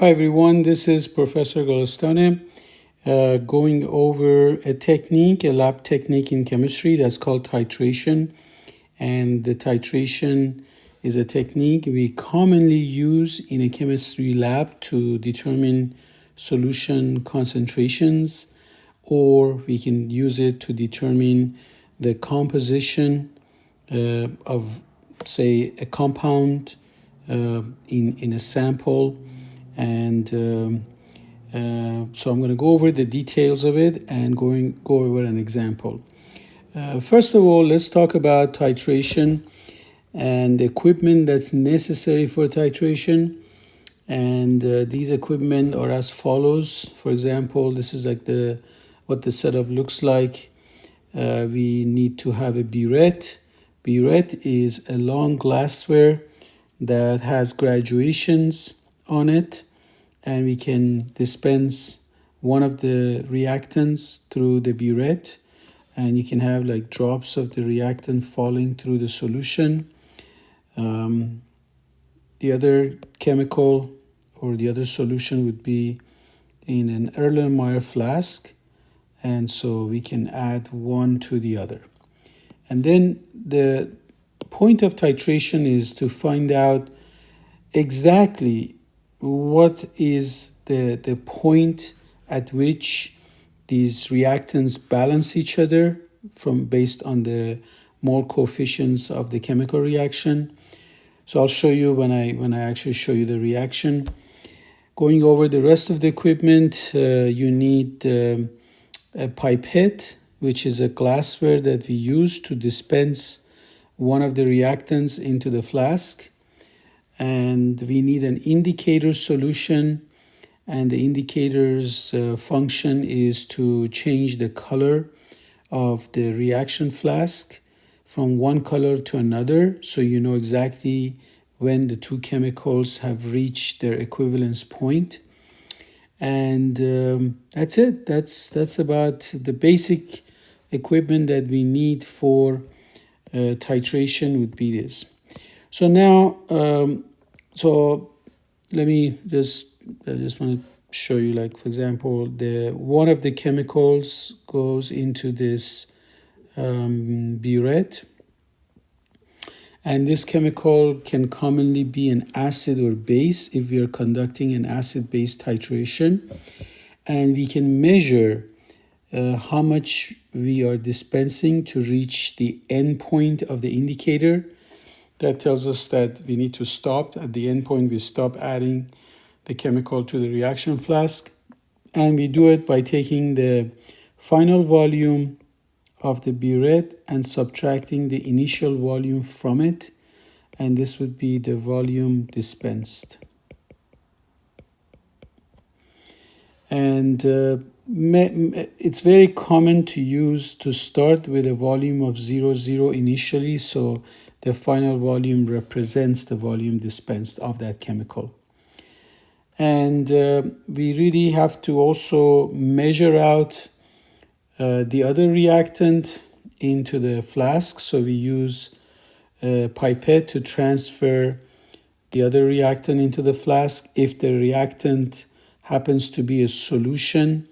Hi everyone, this is Professor Golestane going over a technique, a lab technique in chemistry that's called titration. And the titration is a technique we commonly use in a chemistry lab to determine solution concentrations, or we can use it to determine the composition of, say, a compound in a sample. And so I'm going to go over the details of it and go over an example. First of all, let's talk about titration and the equipment that's necessary for titration. And these equipment are as follows. For example, this is like what the setup looks like. We need to have a burette. Burette is a long glassware that has graduations on it, and we can dispense one of the reactants through the burette, and you can have like drops of the reactant falling through the solution. The other chemical or the other solution would be in an Erlenmeyer flask, and so we can add one to the other. And then the point of titration is to find out exactly what is the point at which these reactants balance each other based on the mole coefficients of the chemical reaction. So I'll show you when I actually show you the reaction. Going over the rest of the equipment, you need a pipette, which is a glassware that we use to dispense one of the reactants into the flask. And we need an indicator solution, and the indicator's function is to change the color of the reaction flask from one color to another, so you know exactly when the two chemicals have reached their equivalence point. And that's it. That's about the basic equipment that we need for titration would be this. So now, so let me I just want to show you, like, for example, one of the chemicals goes into this burette, and this chemical can commonly be an acid or base if we are conducting an acid-base titration, and we can measure how much we are dispensing to reach the end point of the indicator. That tells us that we need to stop. At the end point, we stop adding the chemical to the reaction flask. And we do it by taking the final volume of the burette and subtracting the initial volume from it. And this would be the volume dispensed. And it's very common to start with a volume of 0,0 initially, so the final volume represents the volume dispensed of that chemical. And we really have to also measure out the other reactant into the flask. So we use a pipette to transfer the other reactant into the flask. If the reactant happens to be a solution,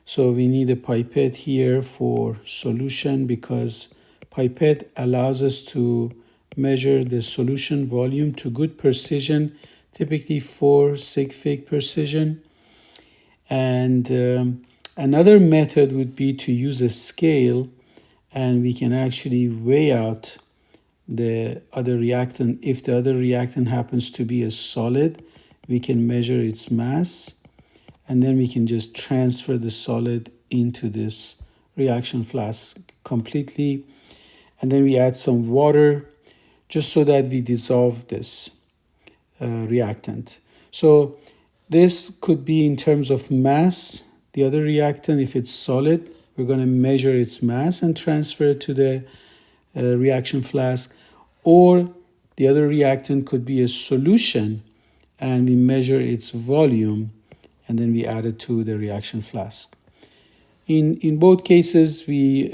so we need a pipette here for solution, because pipette allows us to measure the solution volume to good precision, typically 4 sig fig precision. And another method would be to use a scale, and we can actually weigh out the other reactant. If the other reactant happens to be a solid, we can measure its mass, and then we can just transfer the solid into this reaction flask completely. And then we add some water just so that we dissolve this reactant. So this could be in terms of mass. The other reactant, if it's solid, we're going to measure its mass and transfer it to the reaction flask. Or the other reactant could be a solution, and we measure its volume, and then we add it to the reaction flask. In both cases, we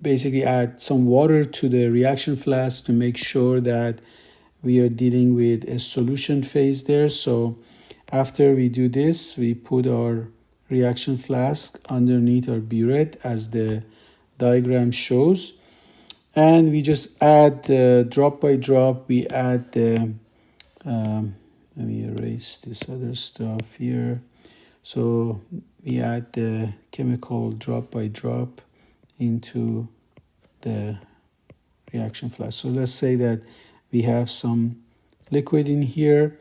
basically add some water to the reaction flask to make sure that we are dealing with a solution phase there. So after we do this, we put our reaction flask underneath our burette as the diagram shows. And we just add drop by drop, we add the, let me erase this other stuff here. So we add the chemical drop by drop into the reaction flask. So let's say that we have some liquid in here,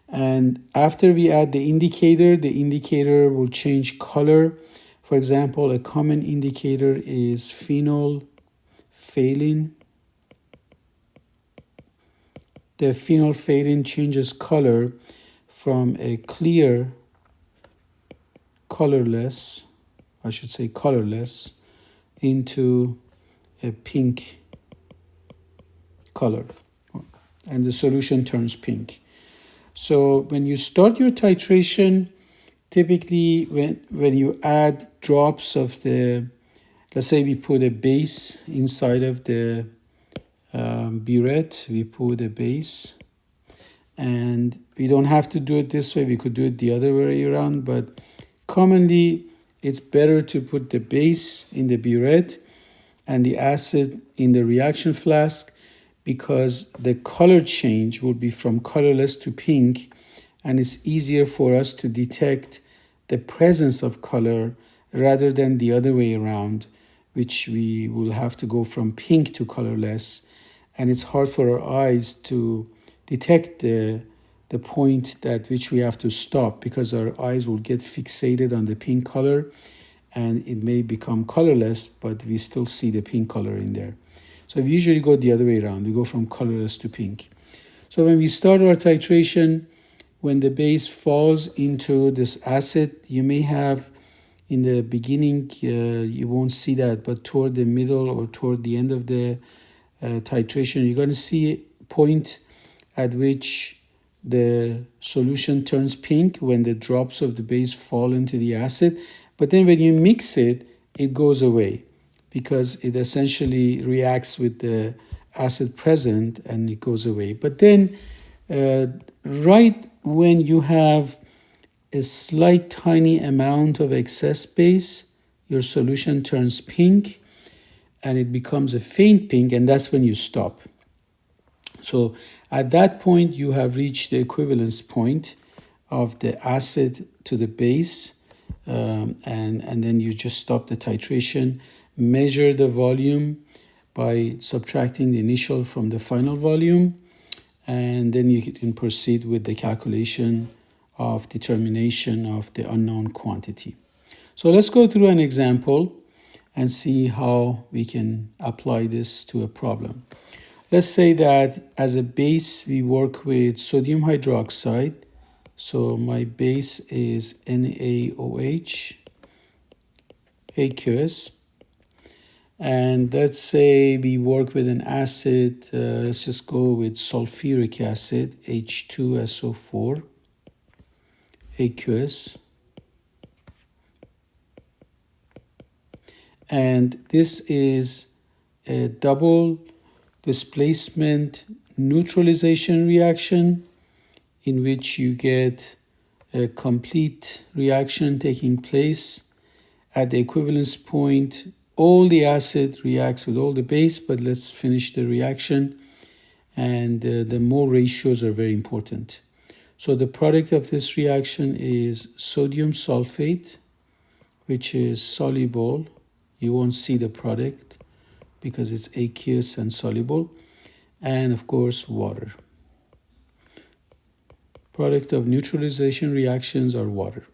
and after we add the indicator will change color. For example, a common indicator is phenolphthalein. The phenolphthalein changes color from a clear, colorless, into a pink color, and the solution turns pink. So when you start your titration, typically when you add drops of the, let's say we put a base inside of the burette, we put a base, and we don't have to do it this way, we could do it the other way around, but commonly it's better to put the base in the burette and the acid in the reaction flask, because the color change will be from colorless to pink, and it's easier for us to detect the presence of color rather than the other way around, which we will have to go from pink to colorless, and it's hard for our eyes to detect the point at which we have to stop, because our eyes will get fixated on the pink color and it may become colorless, but we still see the pink color in there. So we usually go the other way around. We go from colorless to pink. So when we start our titration, when the base falls into this acid, you may have in the beginning, you won't see that, but toward the middle or toward the end of the titration, you're going to see a point at which the solution turns pink when the drops of the base fall into the acid. But then when you mix it, it goes away, because it essentially reacts with the acid present and it goes away. But then right when you have a slight tiny amount of excess base, your solution turns pink and it becomes a faint pink, and that's when you stop. So at that point, you have reached the equivalence point of the acid to the base, and then you just stop the titration, measure the volume by subtracting the initial from the final volume, and then you can proceed with the calculation of determination of the unknown quantity. So let's go through an example and see how we can apply this to a problem. Let's say that as a base, we work with sodium hydroxide. So my base is NaOH, aqueous. And let's say we work with an acid, let's just go with sulfuric acid, H2SO4, aqueous. And this is a double displacement neutralization reaction in which you get a complete reaction taking place at the equivalence point. All the acid reacts with all the base, but let's finish the reaction, and the mole ratios are very important. So the product of this reaction is sodium sulfate, which is soluble. You won't see the product because it's aqueous and soluble, and of course water. Product of neutralization reactions are water.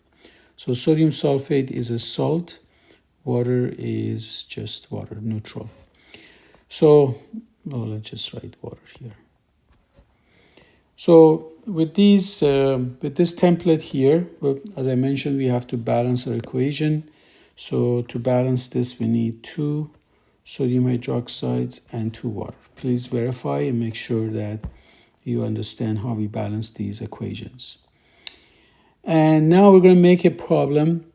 So sodium sulfate is a salt, water is just water, neutral. So let's just write water here. So with this template here, as I mentioned, we have to balance our equation. So to balance this, we need 2 sodium hydroxides and 2 water. Please verify and make sure that you understand how we balance these equations. And now we're going to make a problem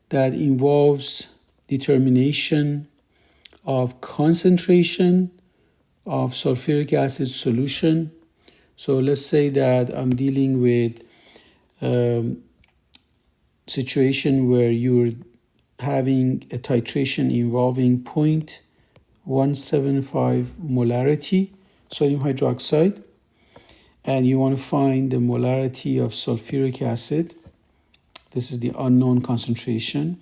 that involves determination of concentration of sulfuric acid solution So let's say that I'm dealing with situation where you're having a titration involving 0.175 molarity sodium hydroxide, and you want to find the molarity of sulfuric acid. This is the unknown concentration.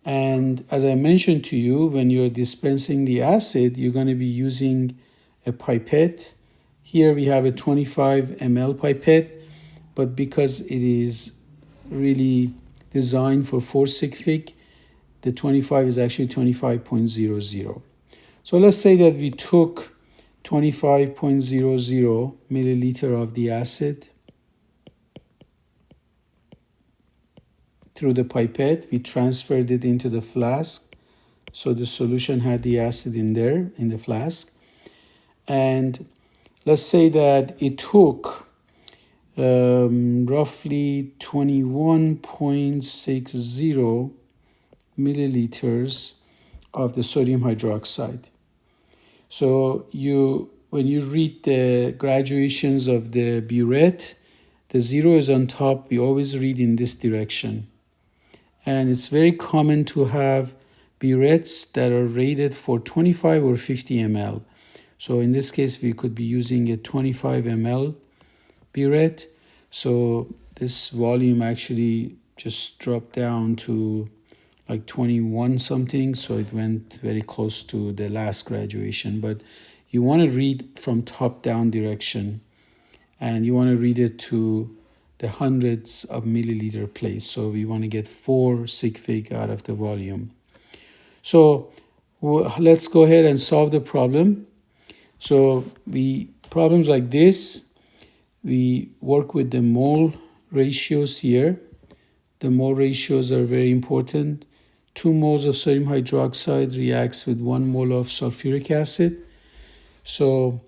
And as I mentioned to you, when you're dispensing the acid, you're going to be using a pipette. Here we have a 25 ml pipette, but because it is really designed for 4 sig fig, the 25 is actually 25.00. So let's say that we took 25.00 milliliter of the acid through the pipette. We transferred it into the flask. So the solution had the acid in there, in the flask. And let's say that it took roughly 21.60 milliliters of the sodium hydroxide. So when you read the graduations of the burette, the 0 is on top. We always read in this direction. And it's very common to have burettes that are rated for 25 or 50 ml. So in this case, we could be using a 25 ml burette. So this volume actually just dropped down to like 21 something. So it went very close to the last graduation. But you want to read from top down direction, and you want to read it to the hundreds of milliliter place. So we want to get 4 sig fig out of the volume. So let's go ahead and solve the problem. So problems like this, we work with the mole ratios here. The mole ratios are very important. 2 moles of sodium hydroxide reacts with 1 mole of sulfuric acid. So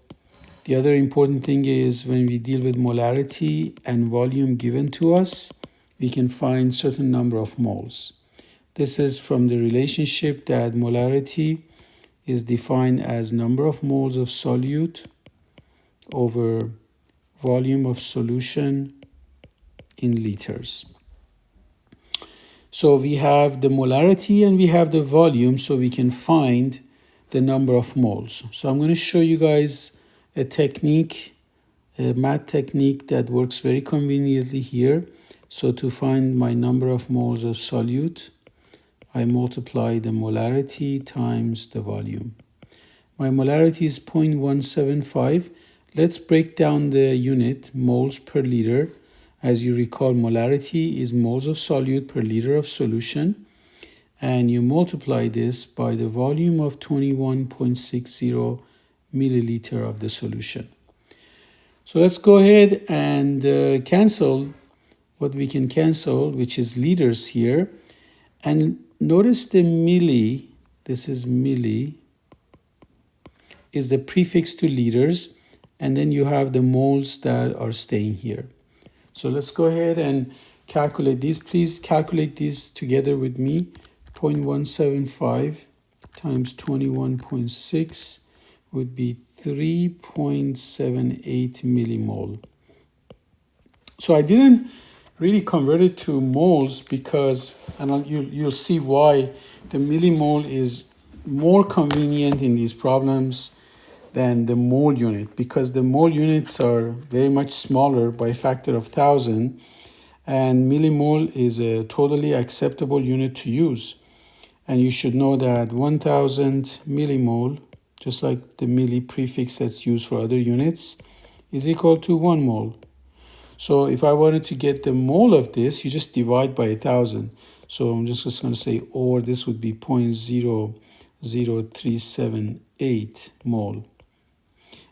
the other important thing is when we deal with molarity and volume given to us, we can find certain number of moles. This is from the relationship that molarity is defined as number of moles of solute over volume of solution in liters. So we have the molarity and we have the volume, so we can find the number of moles. So I'm going to show you guys a technique, a math technique that works very conveniently here. So to find my number of moles of solute, I multiply the molarity times the volume. My molarity is 0.175. Let's break down the unit, moles per liter. As you recall, molarity is moles of solute per liter of solution. And you multiply this by the volume of 21.60 milliliter of the solution. So let's go ahead and cancel what we can cancel, which is liters here. And notice the milli, this is milli, is the prefix to liters. And then you have the moles that are staying here. So let's go ahead and calculate these. Please calculate these together with me. 0.175 times 21.6 would be 3.78 millimole. So I didn't really convert it to moles because, and you'll see why the millimole is more convenient in these problems than the mole unit, because the mole units are very much smaller by a factor of 1,000, and millimole is a totally acceptable unit to use. And you should know that 1,000 millimole, just like the milli prefix that's used for other units, is equal to 1 mole. So if I wanted to get the mole of this, you just divide by 1,000. So I'm just going to say, or this would be 0.00378 mole.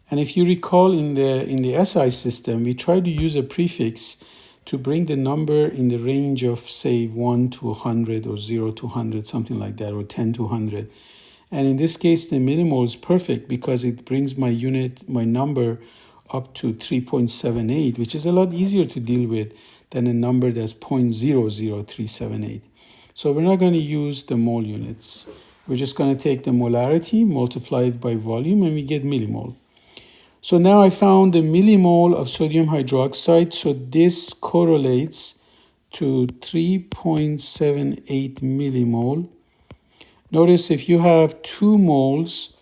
And if you recall in the SI system, we try to use a prefix to bring the number in the range of, say, 1 to 100 or 0 to 100, something like that, or 10 to 100. And in this case, the millimole is perfect because it brings my number up to 3.78, which is a lot easier to deal with than a number that's 0.00378. So we're not going to use the mole units. We're just going to take the molarity, multiply it by volume, and we get millimole. So now I found the millimole of sodium hydroxide. So this correlates to 3.78 millimole. Notice if you have 2 moles,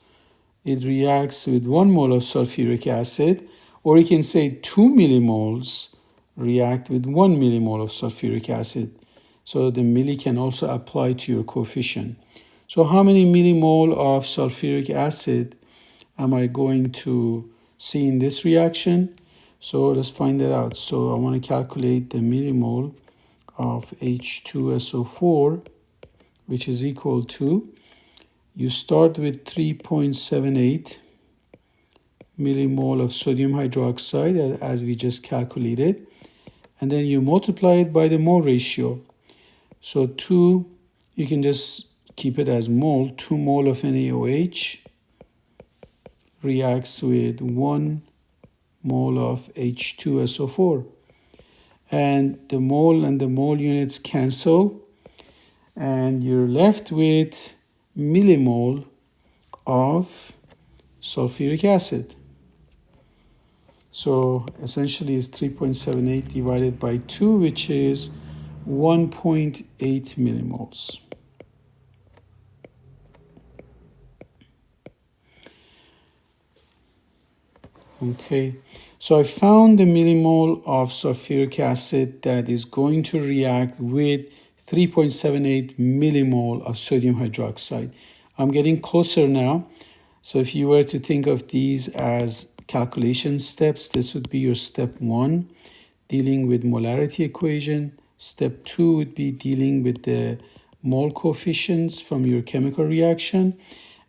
it reacts with 1 mole of sulfuric acid, or you can say 2 millimoles react with 1 millimole of sulfuric acid. So the milli can also apply to your coefficient. So how many millimole of sulfuric acid am I going to see in this reaction? So let's find that out. So I want to calculate the millimole of H2SO4, which is equal to, you start with 3.78 millimole of sodium hydroxide as we just calculated, and then you multiply it by the mole ratio. So 2, you can just keep it as mole. 2 mole of NaOH reacts with 1 mole of H2SO4. And the mole units cancel, and you're left with millimole of sulfuric acid. So essentially it's 3.78 divided by 2, which is 1.8 millimoles. Okay, so I found the millimole of sulfuric acid that is going to react with 3.78 millimole of sodium hydroxide. I'm getting closer now. So if you were to think of these as calculation steps, this would be your step 1, dealing with molarity equation. Step 2 would be dealing with the mole coefficients from your chemical reaction.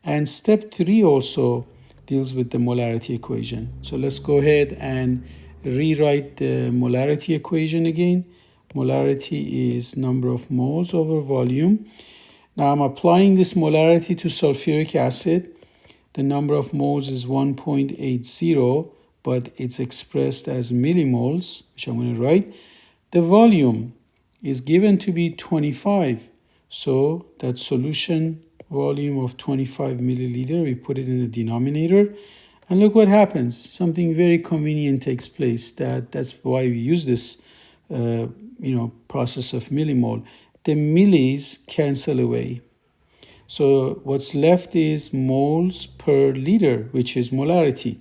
And step 3 also deals with the molarity equation. So let's go ahead and rewrite the molarity equation again. Molarity is number of moles over volume. Now I'm applying this molarity to sulfuric acid. The number of moles is 1.80, but it's expressed as millimoles, which I'm going to write. The volume is given to be 25. So that solution volume of 25 milliliter, we put it in the denominator. And look what happens. Something very convenient takes place. That's why we use this process of millimole. The millis cancel away. So what's left is moles per liter, which is molarity.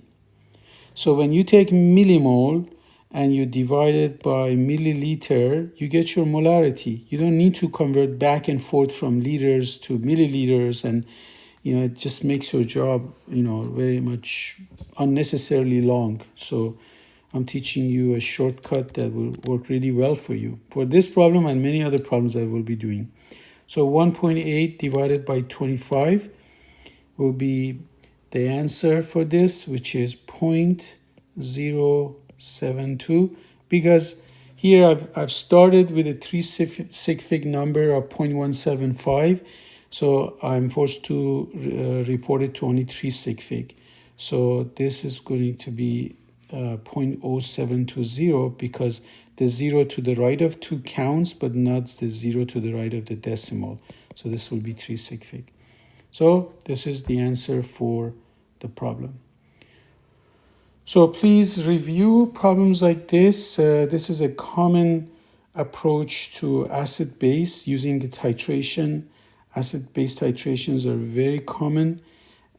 So when you take millimole and you divide it by milliliter, you get your molarity. You don't need to convert back and forth from liters to milliliters, and it just makes your job very much unnecessarily long. So I'm teaching you a shortcut that will work really well for you for this problem and many other problems that we'll be doing. So 1.8 divided by 25 will be the answer for this, which is 0.072, because here I've started with a 3 sig fig number of 0.175, so I'm forced to report it to only 3 sig fig. So this is going to be 0.0720, because the 0 to the right of 2 counts, but not the 0 to the right of the decimal. So this will be 3 sig fig. So this is the answer for the problem. So please review problems like this. This is a common approach to acid-base using the titration. Acid-base titrations are very common,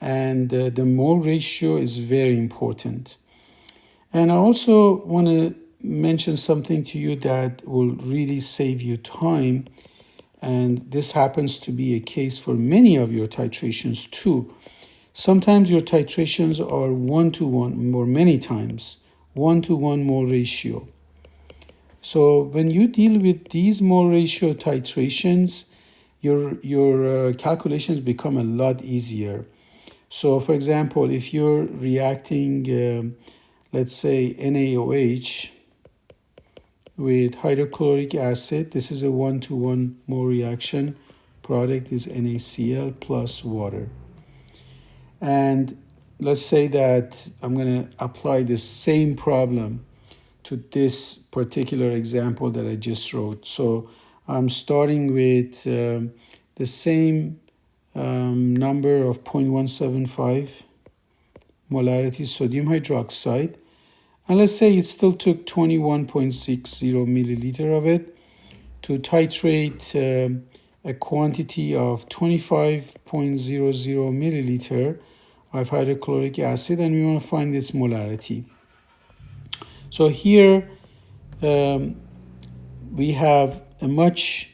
and the mole ratio is very important. And I also want to mention something to you that will really save you time, and this happens to be a case for many of your titrations too. Sometimes your titrations are 1-to-1, or many times 1-to-1 mole ratio. So when you deal with these mole ratio titrations, your calculations become a lot easier. So for example, if you're reacting let's say NaOH with hydrochloric acid, this is a 1-to-1 mole reaction. Product is NaCl plus water. And let's say that I'm going to apply the same problem to this particular example that I just wrote. So I'm starting with the same number of 0.175 molarity sodium hydroxide. And let's say it still took 21.60 milliliter of it to titrate a quantity of 25.00 milliliter of hydrochloric acid, and we want to find its molarity. So here we have a much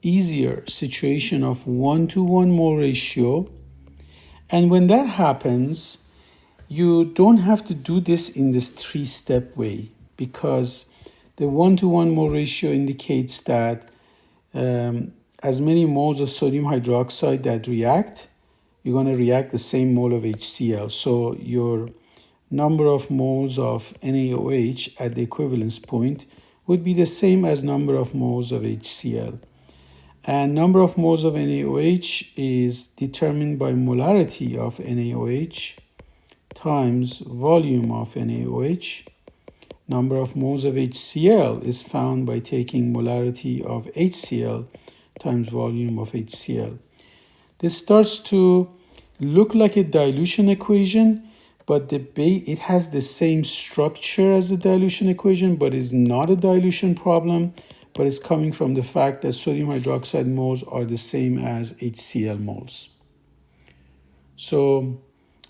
easier situation of 1-to-1 mole ratio. And when that happens, you don't have to do this in this three-step way, because the 1-to-1 mole ratio indicates that as many moles of sodium hydroxide that react, you're going to react the same mole of HCl. So your number of moles of NaOH at the equivalence point would be the same as number of moles of HCl. And number of moles of NaOH is determined by molarity of NaOH times volume of NaOH. Number of moles of HCl is found by taking molarity of HCl times volume of HCl. This starts to look like a dilution equation, but it has the same structure as the dilution equation, but is not a dilution problem, but it's coming from the fact that sodium hydroxide moles are the same as HCl moles. So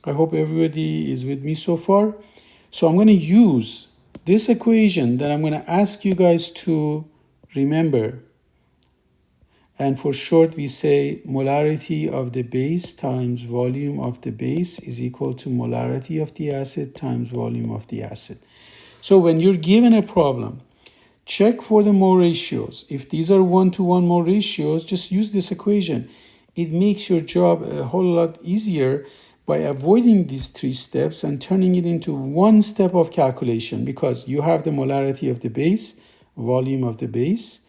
I hope everybody is with me so far. So I'm going to use this equation that I'm going to ask you guys to remember. And for short, we say molarity of the base times volume of the base is equal to molarity of the acid times volume of the acid. So when you're given a problem, check for the mole ratios. If these are 1-to-1 mole ratios, just use this equation. It makes your job a whole lot easier by avoiding these three steps and turning it into one step of calculation, because you have the molarity of the base, volume of the base.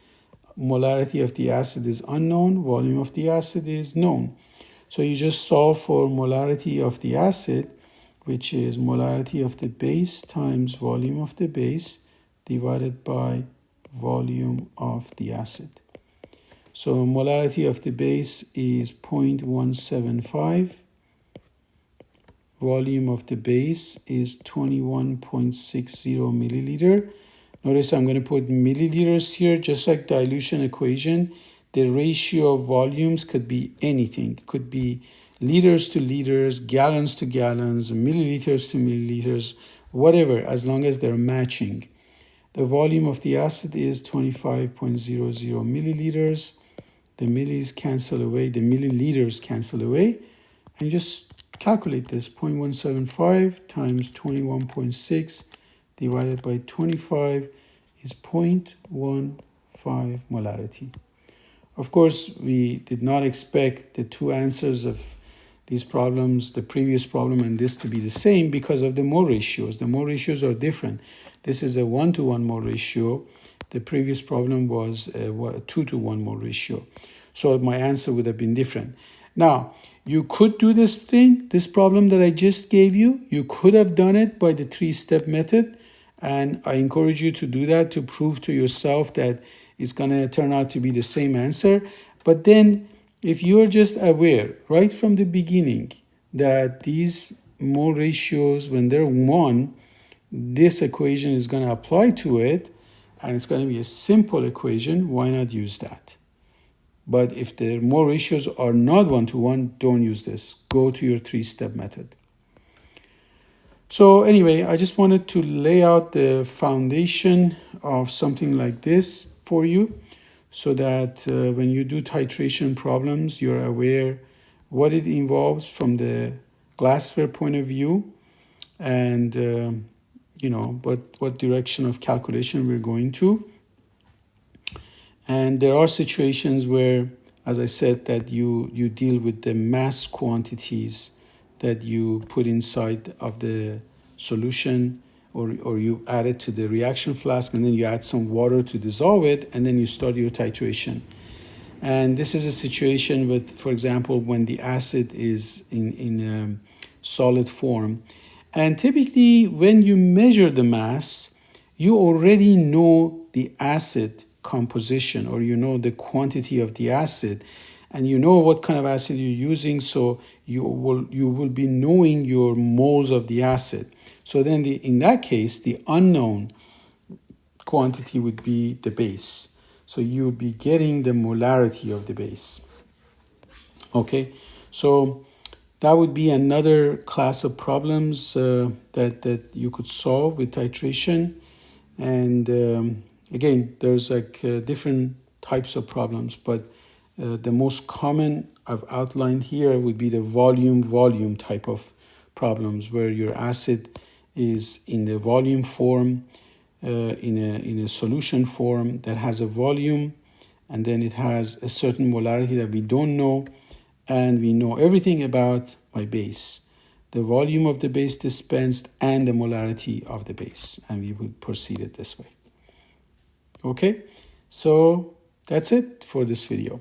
Molarity of the acid is unknown, volume of the acid is known. So you just solve for molarity of the acid, which is molarity of the base times volume of the base divided by volume of the acid. So molarity of the base is 0.175. Volume of the base is 21.60 milliliter. Notice I'm going to put milliliters here, just like dilution equation. The ratio of volumes could be anything. It could be liters to liters, gallons to gallons, milliliters to milliliters, whatever, as long as they're matching. The volume of the acid is 25.00 milliliters. The millis cancel away, the milliliters cancel away, and just calculate this. 0.175 times 21.6 divided by 25 is 0.15 molarity. Of course, we did not expect the two answers of these problems, the previous problem and this, to be the same because of the mole ratios. The mole ratios are different. This is a 1-to-1 mole ratio. The previous problem was a 2-to-1 mole ratio. So my answer would have been different. Now, you could do this problem that I just gave you. You could have done it by the three-step method. And I encourage you to do that to prove to yourself that it's going to turn out to be the same answer. But then if you're just aware right from the beginning that these mole ratios, when they're 1, this equation is going to apply to it, and it's going to be a simple equation, why not use that? But if the mole ratios are not 1-to-1, don't use this. Go to your three-step method. So anyway, I just wanted to lay out the foundation of something like this for you so that when you do titration problems, you're aware what it involves from the glassware point of view and, what direction of calculation we're going to. And there are situations where, as I said, that you deal with the mass quantities that you put inside of the solution, or you add it to the reaction flask, and then you add some water to dissolve it, and then you start your titration. And this is a situation with, for example, when the acid is in solid form. And typically, when you measure the mass, you already know the acid composition, or you know the quantity of the acid. and you know what kind of acid you're using, so you will be knowing your moles of the acid. So then in that case, the unknown quantity would be the base. So you would be getting the molarity of the base. Okay, so that would be another class of problems that you could solve with titration. And again, there's like different types of problems, but the most common I've outlined here would be the volume type of problems, where your acid is in the volume form, in a solution form that has a volume, and then it has a certain molarity that we don't know, and we know everything about my base, the volume of the base dispensed and the molarity of the base, and we would proceed it this way. Okay, so that's it for this video.